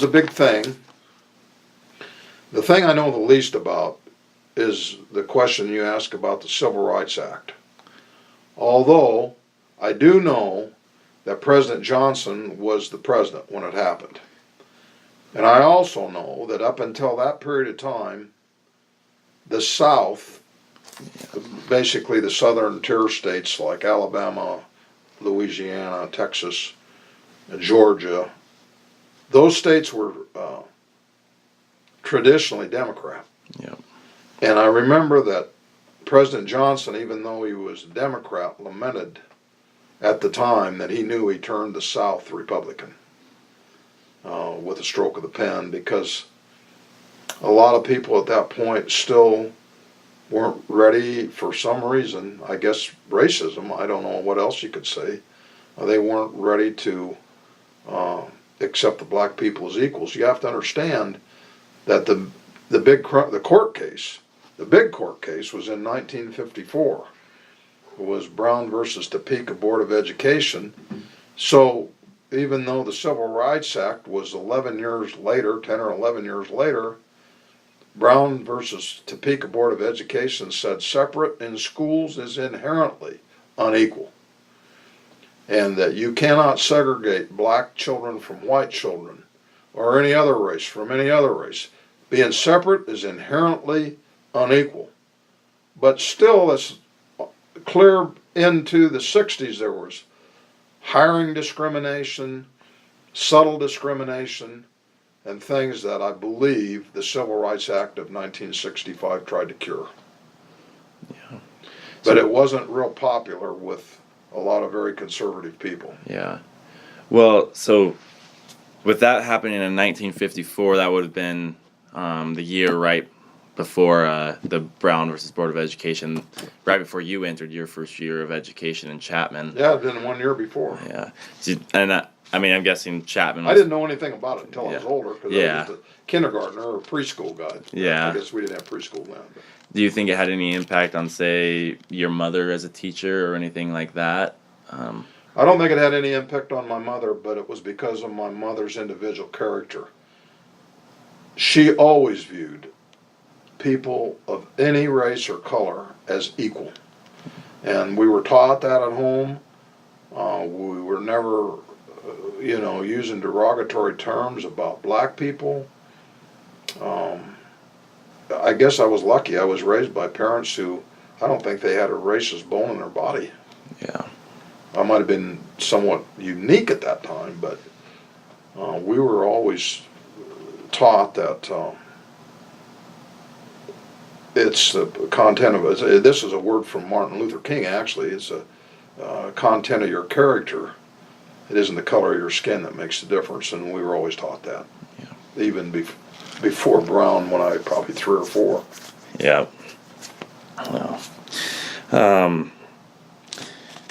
S2: big thing. The thing I know the least about is the question you ask about the Civil Rights Act. Although I do know that President Johnson was the president when it happened. And I also know that up until that period of time, the South, basically the southern tier states like Alabama, Louisiana, Texas, Georgia, those states were traditionally Democrat.
S1: Yeah.
S2: And I remember that President Johnson, even though he was a Democrat, lamented at the time that he knew he turned the South Republican with a stroke of the pen, because a lot of people at that point still weren't ready for some reason. I guess racism, I don't know what else you could say. They weren't ready to accept the black people as equals. You have to understand that the big court case was in 1954. It was Brown versus Topeka Board of Education. So even though the Civil Rights Act was 11 years later, 10 or 11 years later, Brown versus Topeka Board of Education said separate in schools is inherently unequal, and that you cannot segregate black children from white children or any other race from any other race. Being separate is inherently unequal. But still, it's clear into the 60s there was hiring discrimination, subtle discrimination, and things that I believe the Civil Rights Act of 1965 tried to cure.
S1: Yeah.
S2: But it wasn't real popular with a lot of very conservative people.
S1: Yeah. Well, so with that happening in 1954, that would have been the year right before the Brown versus Board of Education, right before you entered your first year of education in Chapman.
S2: Yeah, it had been 1 year before.
S1: Yeah. And I'm guessing Chapman was,
S2: I didn't know anything about it until I was older, because I was just a kindergartner or a preschool guy.
S1: Yeah.
S2: I guess we didn't have preschool then.
S1: Do you think it had any impact on, say, your mother as a teacher or anything like that?
S2: I don't think it had any impact on my mother, but it was because of my mother's individual character. She always viewed people of any race or color as equal. And we were taught that at home. We were never, using derogatory terms about black people. I guess I was lucky. I was raised by parents who, I don't think they had a racist bone in their body.
S1: Yeah.
S2: I might have been somewhat unique at that time, but we were always taught that it's the content of it. This is a word from Martin Luther King, actually. It's a content of your character. It isn't the color of your skin that makes the difference, and we were always taught that. Yeah. Even before Brown, when I was probably 3 or 4.
S1: Yeah.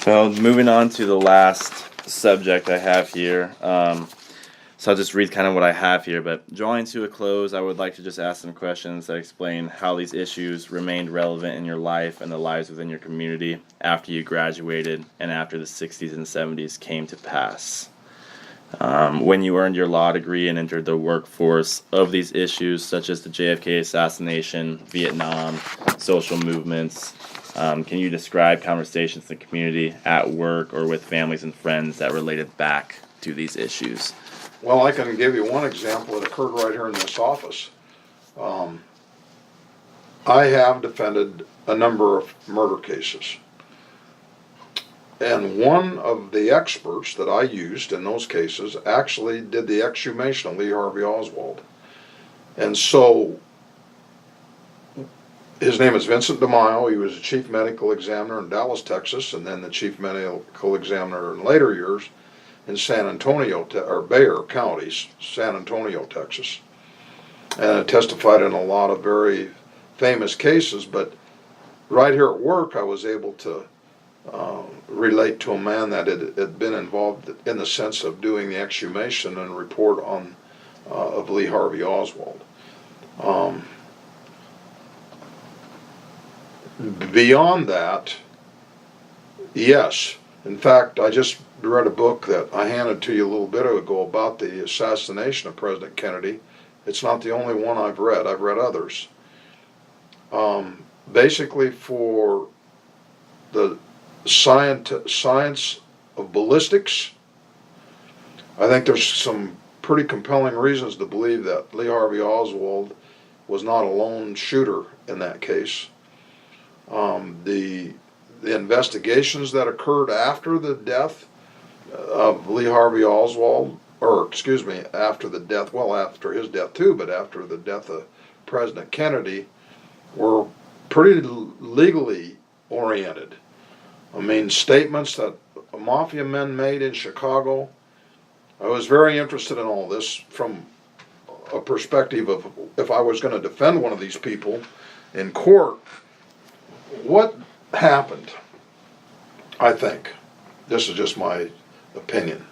S1: Well, moving on to the last subject I have here. So I'll just read kind of what I have here, but drawing to a close, I would like to just ask some questions that explain how these issues remained relevant in your life and the lives within your community after you graduated and after the 60s and 70s came to pass. When you earned your law degree and entered the workforce of these issues, such as the JFK assassination, Vietnam, social movements, can you describe conversations in the community, at work, or with families and friends that related back to these issues?
S2: Well, I can give you one example that occurred right here in this office. I have defended a number of murder cases. And one of the experts that I used in those cases actually did the exhumation of Lee Harvey Oswald. And so, his name is Vincent DeMaio. He was the chief medical examiner in Dallas, Texas, and then the chief medical examiner in later years in San Antonio, or Bexar County, San Antonio, Texas. And I testified in a lot of very famous cases, but right here at work I was able to relate to a man that had been involved in the sense of doing the exhumation and report on of Lee Harvey Oswald. Beyond that, yes. In fact, I just read a book that I handed to you a little bit ago about the assassination of President Kennedy. It's not the only one I've read. I've read others. Basically, for the science of ballistics, I think there's some pretty compelling reasons to believe that Lee Harvey Oswald was not a lone shooter in that case. The investigations that occurred after the death of Lee Harvey Oswald, after his death too, but after the death of President Kennedy, were pretty legally oriented. I mean, statements that mafia men made in Chicago. I was very interested in all this from a perspective of if I was going to defend one of these people in court, what happened, I think, this is just my opinion.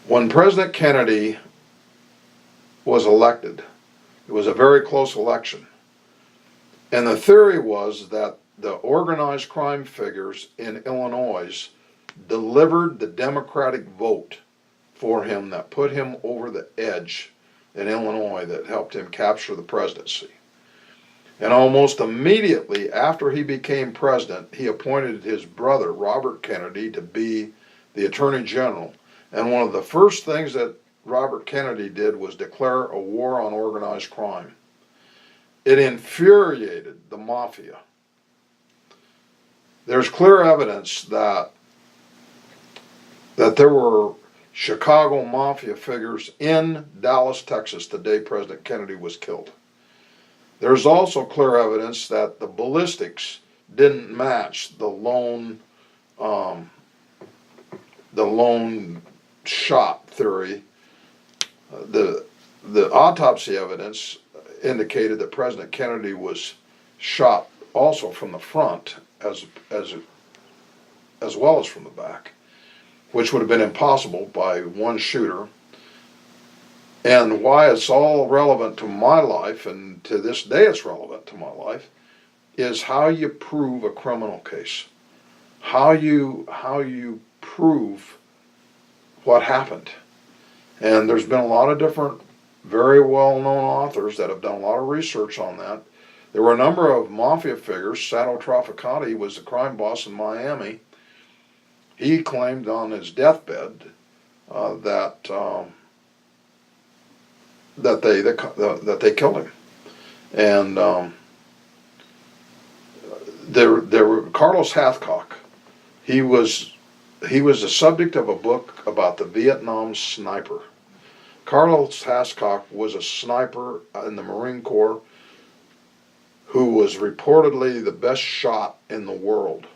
S2: When President Kennedy was elected, it was a very close election. And the theory was that the organized crime figures in Illinois delivered the Democratic vote for him that put him over the edge in Illinois that helped him capture the presidency. And almost immediately after he became president, he appointed his brother, Robert Kennedy, to be the Attorney General. And one of the first things that Robert Kennedy did was declare a war on organized crime. It infuriated the mafia. There's clear evidence that there were Chicago mafia figures in Dallas, Texas, the day President Kennedy was killed. There's also clear evidence that the ballistics didn't match the lone shot theory. The autopsy evidence indicated that President Kennedy was shot also from the front as well as from the back, which would have been impossible by one shooter. And why it's all relevant to my life, and to this day it's relevant to my life, is how you prove a criminal case. how you prove what happened. And there's been a lot of different very well-known authors that have done a lot of research on that. There were a number of mafia figures. Sado Traficante was the crime boss in Miami. He claimed on his deathbed that they killed him. And there were Carlos Hathcock. He was the subject of a book about the Vietnam sniper. Carlos Hathcock was a sniper in the Marine Corps who was reportedly the best shot in the world.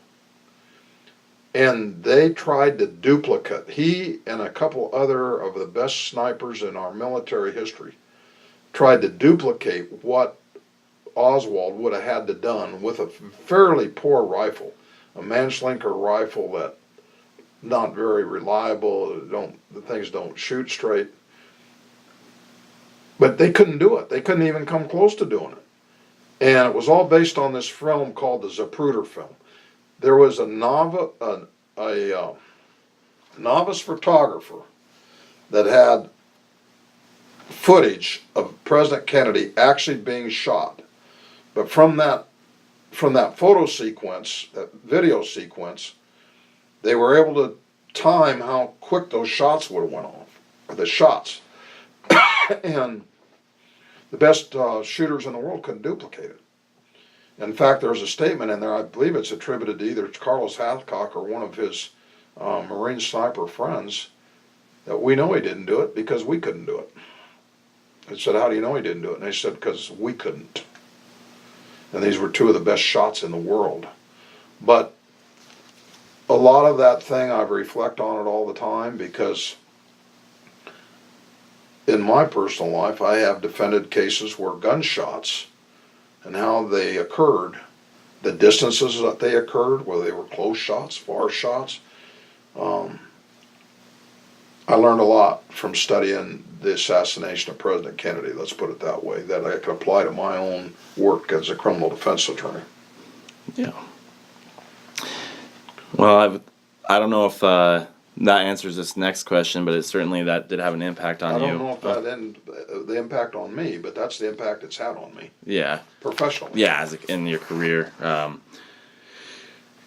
S2: And they tried to duplicate, he and a couple other of the best snipers in our military history tried to duplicate what Oswald would have had to done with a fairly poor rifle, a Manslinker rifle that not very reliable, the things don't shoot straight. But they couldn't do it. They couldn't even come close to doing it. And it was all based on this film called the Zapruder film. There was a novice photographer that had footage of President Kennedy actually being shot. But from that photo sequence, that video sequence, they were able to time how quick those shots would have went off, the shots. And the best shooters in the world couldn't duplicate it. In fact, there's a statement in there, I believe it's attributed to either Carlos Hathcock or one of his Marine sniper friends, that we know he didn't do it because we couldn't do it. I said, how do you know he didn't do it? And they said, because we couldn't. And these were two of the best shots in the world. But a lot of that thing, I reflect on it all the time, because in my personal life, I have defended cases where gunshots and how they occurred, the distances that they occurred, whether they were close shots, far shots. I learned a lot from studying the assassination of President Kennedy, let's put it that way, that I could apply to my own work as a criminal defense attorney.
S1: Yeah. Well, I don't know if that answers this next question, but certainly that did have an impact on you.
S2: I don't know if that the impact on me, but that's the impact it's had on me.
S1: Yeah.
S2: Professionally.
S1: Yeah, in your career.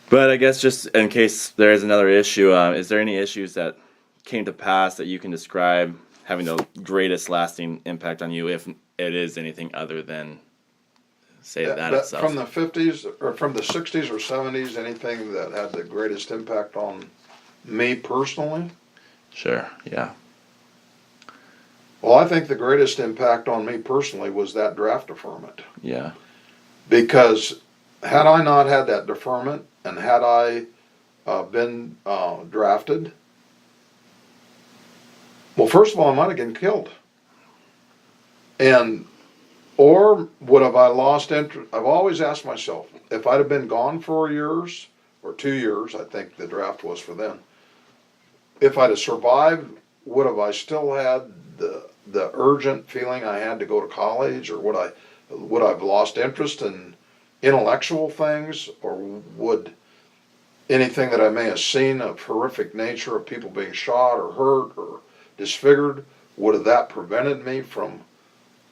S1: But I guess just in case there is another issue, is there any issues that came to pass that you can describe having the greatest lasting impact on you, if it is anything other than, say, that itself?
S2: From the 50s, or from the 60s or 70s, anything that had the greatest impact on me personally?
S1: Sure, yeah.
S2: Well, I think the greatest impact on me personally was that draft deferment.
S1: Yeah.
S2: Because had I not had that deferment, and had I been drafted, well, first of all, I might have been killed. Or would have I lost interest? I've always asked myself, if I'd have been gone for years, or 2 years, I think the draft was for then, if I'd have survived, would have I still had the urgent feeling I had to go to college, or would I have lost interest in intellectual things, or would anything that I may have seen of horrific nature of people being shot or hurt or disfigured, would have that prevented me from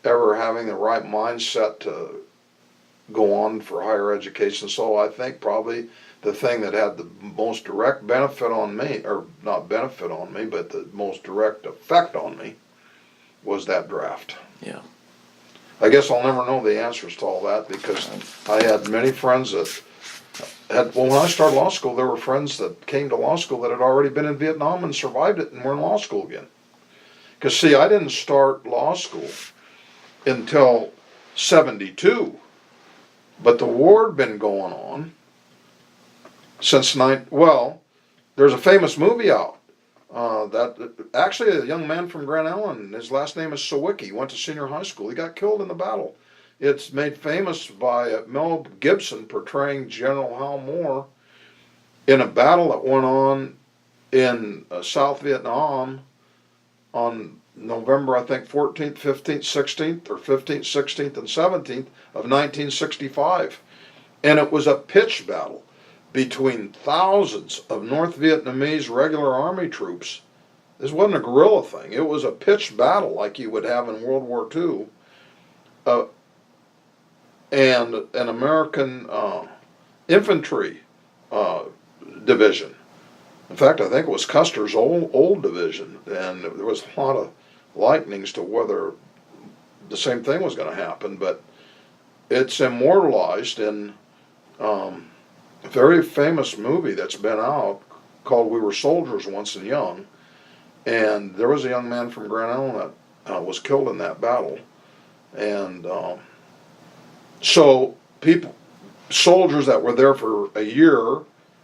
S2: ever having the right mindset to go on for higher education? So I think probably the thing that had the most direct benefit on me, or not benefit on me, but the most direct effect on me, was that draft.
S1: Yeah.
S2: I guess I'll never know the answers to all that, because I had many friends that when I started law school, there were friends that came to law school that had already been in Vietnam and survived it and were in law school again. Because, see, I didn't start law school until 72, but the war had been going on since there's a famous movie out that actually a young man from Grand Island, his last name is Sawicki, went to senior high school. He got killed in the battle. It's made famous by Mel Gibson portraying General Hal Moore in a battle that went on in South Vietnam on November, I think, 14th, 15th, 16th, or 15th, 16th, and 17th of 1965. And it was a pitched battle. between thousands of North Vietnamese regular army troops. This wasn't a guerrilla thing. It was a pitched battle like you would have in World War II, and an American infantry division. In fact, I think it was Custer's old division, and there was a lot of likenings to whether the same thing was going to happen, but it's immortalized in a very famous movie that's been out called We Were Soldiers Once and Young, and there was a young man from Grand Island that was killed in that battle, and so soldiers that were there for a year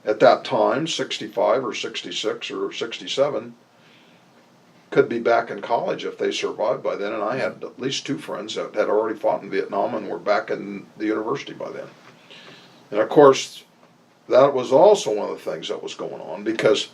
S2: at that time, 65 or 66 or 67, could be back in college if they survived by then. And I had at least 2 friends that had already fought in Vietnam and were back in the university by then. And of course, that was also one of the things that was going on, because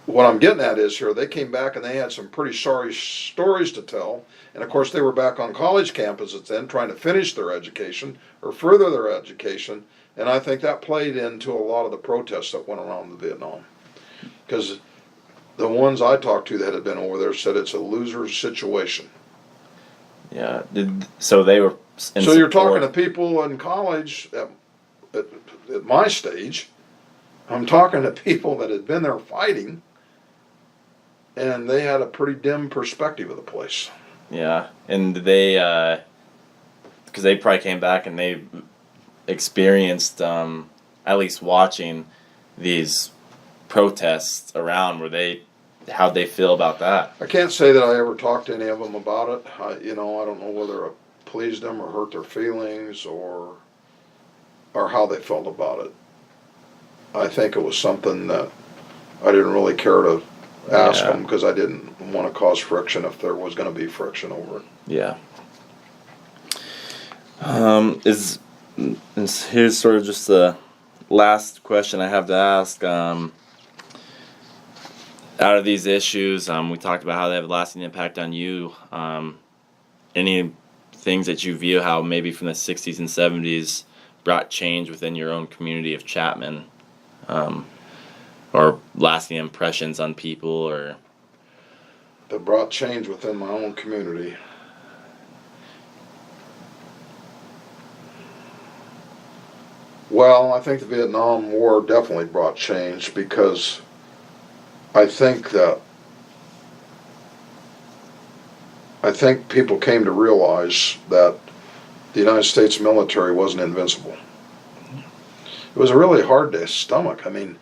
S2: what I'm getting at is here, they came back and they had some pretty sorry stories to tell. And of course, they were back on college campuses then trying to finish their education or further their education. And I think that played into a lot of the protests that went around in Vietnam. Because the ones I talked to that had been over there said it's a loser's situation.
S1: Yeah. So they were.
S2: So you're talking to people in college at my stage. I'm talking to people that had been there fighting, and they had a pretty dim perspective of the place.
S1: Yeah, and they, because they probably came back and they experienced, at least watching these protests around, how'd they feel about that?
S2: I can't say that I ever talked to any of them about it. I don't know whether it pleased them or hurt their feelings or how they felt about it. I think it was something that I didn't really care to ask them, because I didn't want to cause friction if there was going to be friction over it.
S1: Yeah. Here's sort of just the last question I have to ask. Out of these issues, we talked about how they have a lasting impact on you. Any things that you view how maybe from the 60s and 70s brought change within your own community of Chapman? Or lasting impressions on people, or
S2: that brought change within my own community. Well, I think the Vietnam War definitely brought change, because I think people came to realize that the United States military wasn't invincible. It was really hard to stomach. I mean,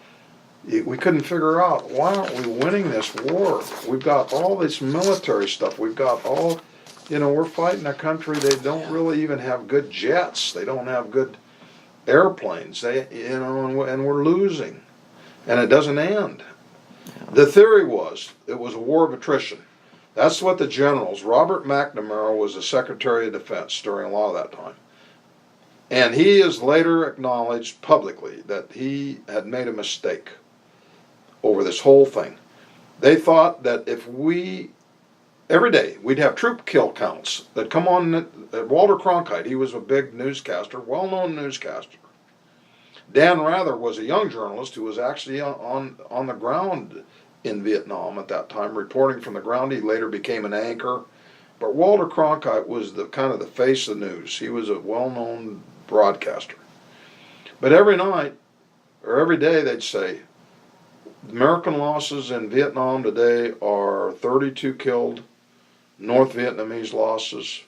S2: we couldn't figure out, why aren't we winning this war? We've got all this military stuff. We've got all, we're fighting a country, they don't really even have good jets. They don't have good airplanes. And we're losing. And it doesn't end. The theory was, it was a war of attrition. That's what the generals, Robert McNamara was the Secretary of Defense during a lot of that time. And he has later acknowledged publicly that he had made a mistake over this whole thing. They thought that if every day, we'd have troop kill counts that come on. Walter Cronkite, he was a big newscaster, well-known newscaster. Dan Rather was a young journalist who was actually on the ground in Vietnam at that time, reporting from the ground. He later became an anchor. But Walter Cronkite was the kind of the face of the news. He was a well-known broadcaster. But every night, or every day, they'd say, American losses in Vietnam today are 32 killed, North Vietnamese losses,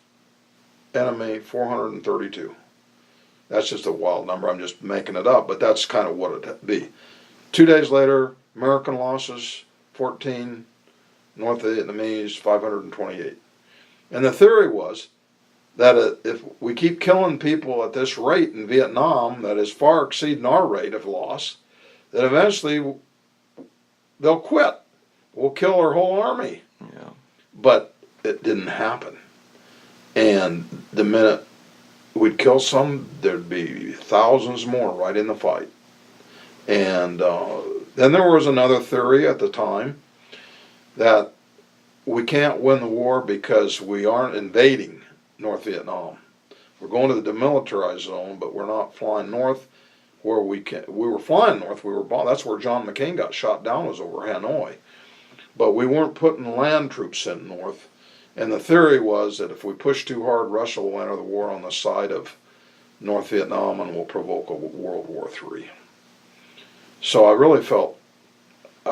S2: enemy 432. That's just a wild number, I'm just making it up, but that's kind of what it'd be. 2 days later, American losses, 14, North Vietnamese, 528. And the theory was that if we keep killing people at this rate in Vietnam, that is far exceeding our rate of loss, that eventually they'll quit. We'll kill our whole army.
S1: Yeah.
S2: But it didn't happen. And the minute we'd kill some, there'd be thousands more right in the fight. And then there was another theory at the time that we can't win the war because we aren't invading North Vietnam. We're going to the demilitarized zone, but we're not flying north. where we were flying north. That's where John McCain got shot down, was over Hanoi. But we weren't putting land troops in north. And the theory was that if we push too hard, Russia will enter the war on the side of North Vietnam and will provoke a World War III. So I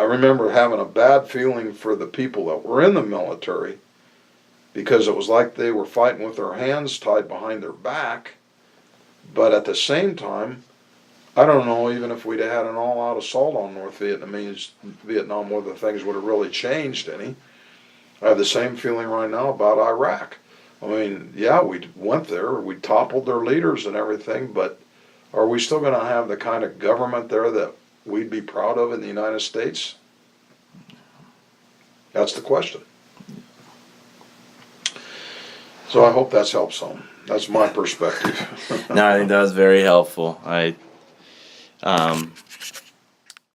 S2: remember having a bad feeling for the people that were in the military, because it was like they were fighting with their hands tied behind their back. But at the same time, I don't know, even if we'd had an all-out assault on North Vietnam, whether things would have really changed any. I have the same feeling right now about Iraq. I mean, yeah, we went there, we toppled their leaders and everything, but are we still going to have the kind of government there that we'd be proud of in the United States? That's the question. So I hope that's helped some. That's my perspective.
S1: No, I think that was very helpful.